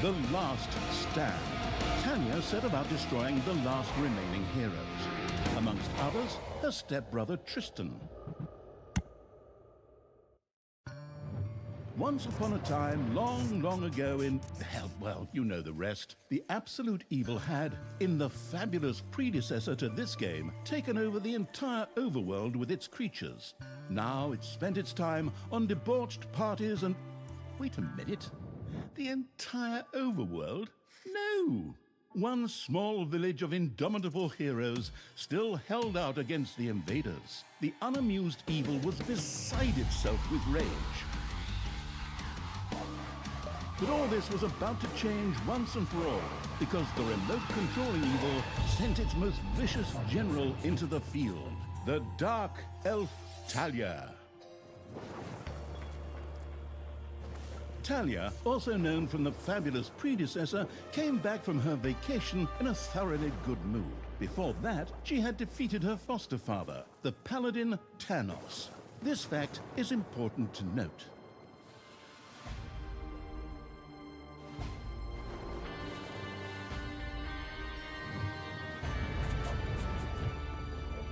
The Last Stand. Thalya set about destroying the last remaining heroes. Amongst others, her stepbrother Tristan. Once upon a time, long, long ago in... hell, well, you know the rest. The absolute evil had, in the fabulous predecessor to this game, taken over the entire overworld with its creatures. Now it spent its time on debauched parties and... Wait a minute. The entire overworld? No! One small village of indomitable heroes still held out against the invaders. The unamused evil was beside itself with rage. But all this was about to change once and for all, because the remote controlling evil sent its most vicious general into the field, the Dark Elf Thalya. Thalya, also known from the fabulous predecessor, came back from her vacation in a thoroughly good mood. Before that, she had defeated her foster father, the paladin Thanos. This fact is important to note.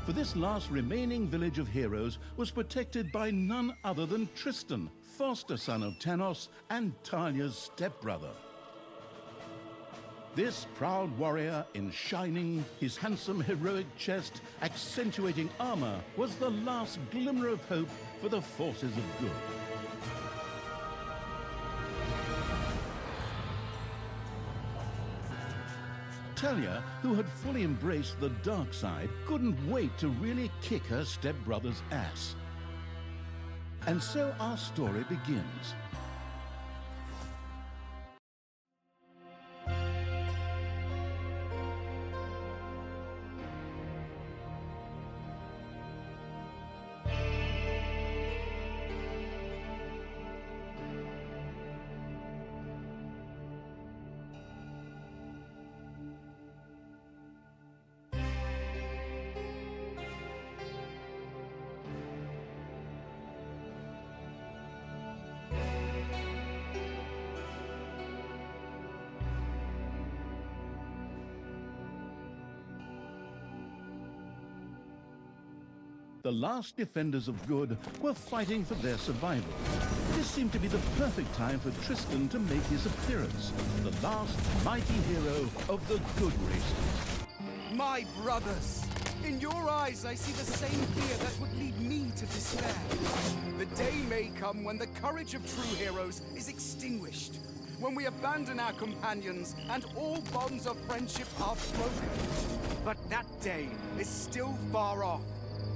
For this last remaining village of heroes was protected by none other than Tristan, foster son of Thanos and Thalya's stepbrother. This proud warrior in shining, his handsome heroic chest accentuating armor, was the last glimmer of hope for the forces of good. Thalya, who had fully embraced the dark side, couldn't wait to really kick her stepbrother's ass. And so our story begins. The last defenders of good were fighting for their survival. This seemed to be the perfect time for Tristan to make his appearance, the last mighty hero of the good races. My brothers! In your eyes, I see the same fear that would lead me to despair. The day may come when the courage of true heroes is extinguished, when we abandon our companions and all bonds of friendship are broken. But that day is still far off.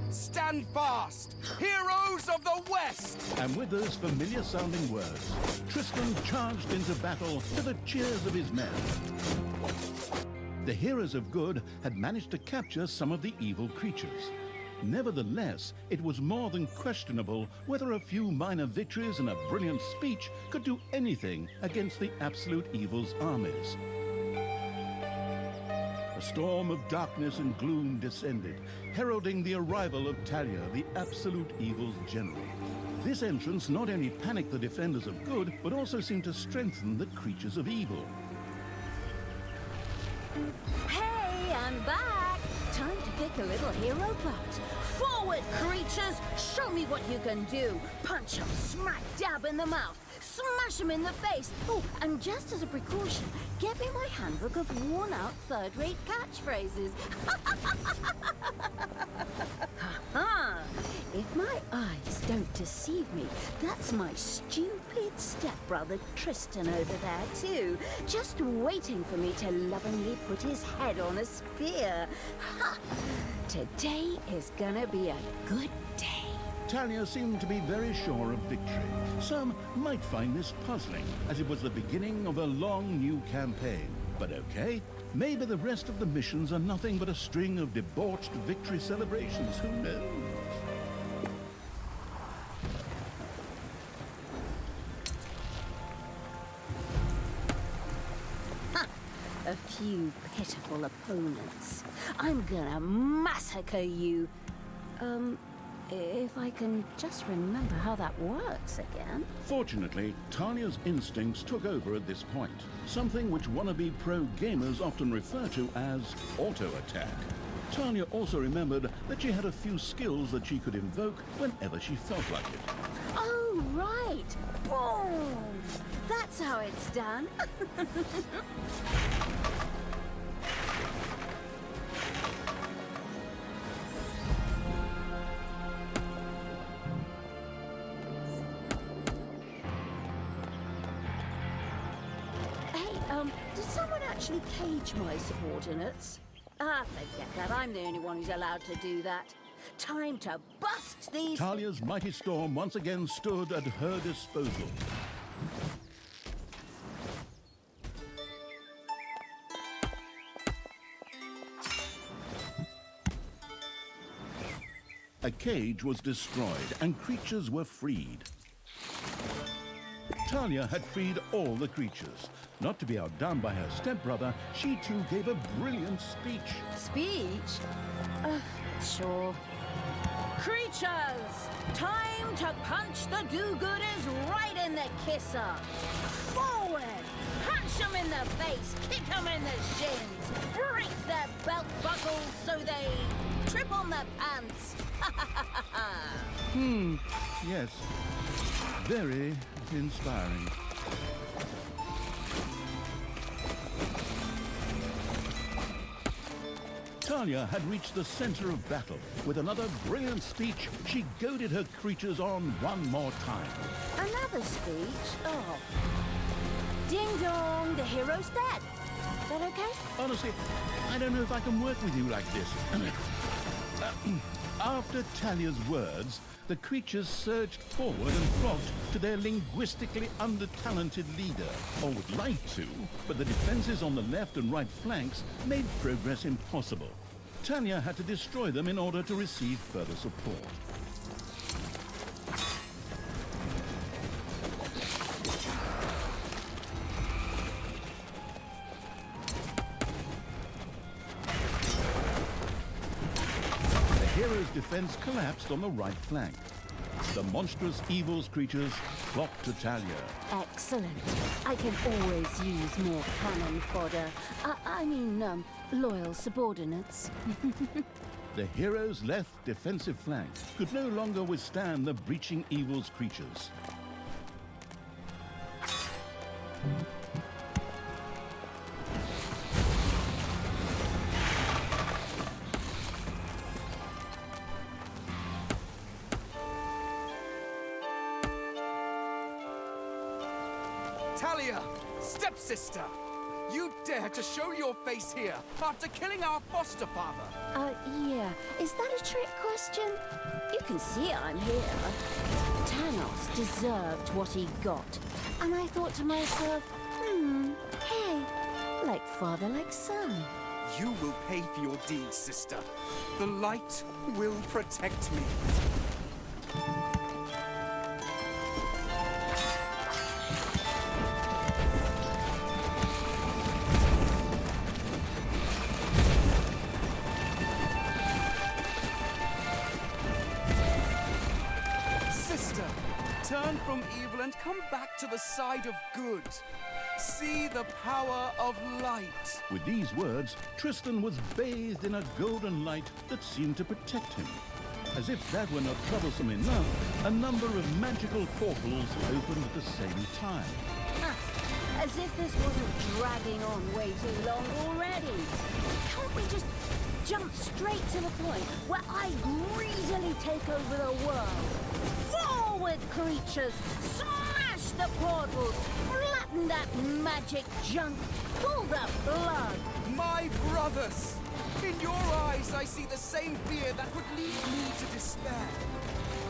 Stand fast, heroes of the West! And with those familiar-sounding words, Tristan charged into battle to the cheers of his men. The heroes of good had managed to capture some of the evil creatures. Nevertheless, it was more than questionable whether a few minor victories and a brilliant speech could do anything against the absolute evil's armies. A storm of darkness and gloom descended, heralding the arrival of Thalya, the absolute evil's general. This entrance not only panicked the defenders of good, but also seemed to strengthen the creatures of evil. Hey, I'm back! Time to pick a little hero butt. Forward, creatures! Show me what you can do! Punch 'em smack dab in the mouth! Smash him in the face! Oh, and just as a precaution, get me my handbook of worn-out third-rate catchphrases. Ha-ha! If my eyes don't deceive me, that's my stupid stepbrother Tristan over there too, just waiting for me to lovingly put his head on a spear. Ha! Today is gonna be a good day. Thalya seemed to be very sure of victory. Some might find this puzzling, as it was the beginning of a long new campaign. But okay, maybe the rest of the missions are nothing but a string of debauched victory celebrations, who knows? A few pitiful opponents. I'm gonna massacre you. If I can just remember how that works again. Fortunately, Talia's instincts took over at this point, something which wannabe pro gamers often refer to as auto-attack. Thalya also remembered that she had a few skills that she could invoke whenever she felt like it. Oh, right! Boom! That's how it's done. Did someone actually cage my subordinates? Ah, forget that. I'm the only one who's allowed to do that. Time to bust these... Talia's mighty storm once again stood at her disposal. A cage was destroyed and creatures were freed. Thalya had freed all the creatures. Not to be outdone by her stepbrother, she too gave a brilliant speech. Speech? Sure. Creatures! Time to punch the do-gooders right in the kisser! Forward! Punch them in the face, kick them in the shins, break their belt buckles so they trip on their pants! Yes, very inspiring. Thalya had reached the center of battle. With another brilliant speech, she goaded her creatures on one more time. Another speech? Oh. Ding dong, the hero's dead. Is that okay? Honestly, I don't know if I can work with you like this. After Talia's words, the creatures surged forward and flocked to their linguistically under-talented leader, or would like to, but the defenses on the left and right flanks made progress impossible. Thalya had to destroy them in order to receive further support. The hero's defense collapsed on the right flank. The monstrous evil's creatures flocked to Thalya. Excellent. I can always use more cannon fodder. I mean, loyal subordinates. The hero's left defensive flank could no longer withstand the breaching evil's creatures. Thalya, stepsister! You dare to show your face here after killing our foster father? Yeah. Is that a trick question? You can see I'm here. Thanos deserved what he got. And I thought to myself, hey, like father, like son. You will pay for your deeds, sister. The light will protect me. Turn from evil and come back to the side of good. See the power of light. With these words, Tristan was bathed in a golden light that seemed to protect him. As if that were not troublesome enough, a number of magical portals opened at the same time. As if this wasn't dragging on way too long already. Can't we just jump straight to the point where I greedily take over the world? Forward, creatures! Smash the portals! Flatten that magic junk! Pull the blood! My brothers! In your eyes, I see the same fear that would lead me to despair.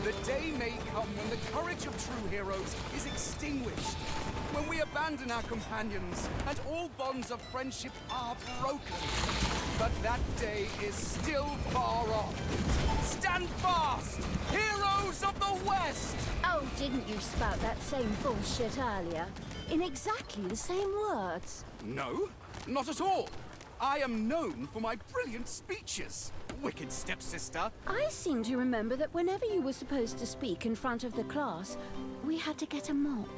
The day may come when the courage of true heroes is extinguished, when we abandon our companions and all bonds of friendship are broken. But that day is still far off. Stand fast, heroes of the West! Oh, didn't you spout that same bullshit earlier? In exactly the same words. No, not at all. I am known for my brilliant speeches, wicked stepsister. I seem to remember that whenever you were supposed to speak in front of the class, we had to get a mop.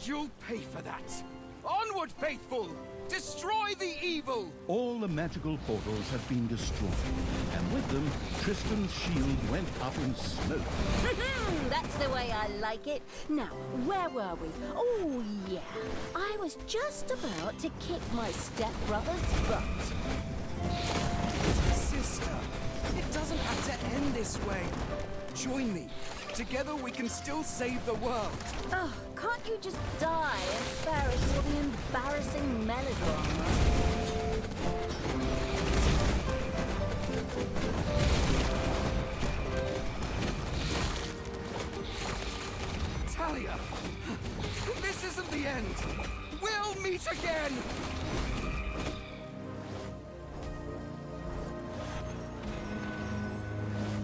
You'll pay for that. Onward, faithful! Destroy the evil! All the magical portals have been destroyed, and with them, Tristan's shield went up in smoke. That's the way I like it. Now, where were we? Oh, yeah. I was just about to kick my stepbrother's butt. Sister, it doesn't have to end this way. Join me. Together we can still save the world. Oh, can't you just die and spare us all the embarrassing melodrama? Thalya, this isn't the end. We'll meet again.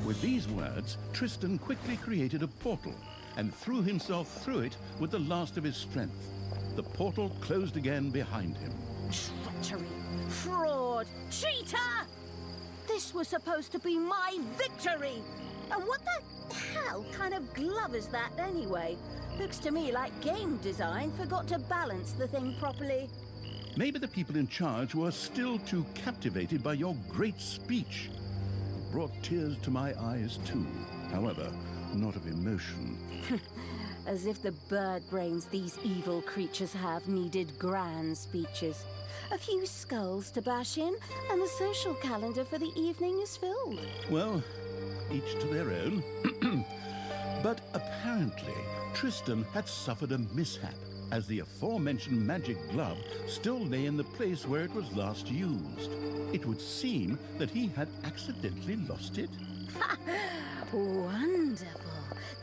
With these words, Tristan quickly created a portal and threw himself through it with the last of his strength. The portal closed again behind him. Treachery, fraud, cheater! This was supposed to be my victory! And what the hell kind of glove is that anyway? Looks to me like game design forgot to balance the thing properly. Maybe the people in charge were still too captivated by your great speech. It brought tears to my eyes too. However, not of emotion. As if the bird brains these evil creatures have needed grand speeches. A few skulls to bash in, and the social calendar for the evening is filled. Well, each to their own. But apparently, Tristan had suffered a mishap, as the aforementioned magic glove still lay in the place where it was last used. It would seem that he had accidentally lost it. Wonderful.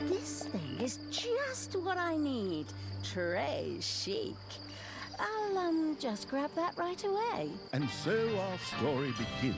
This thing is just what I need. Très chic. I'll, just grab that right away. And so our story begins.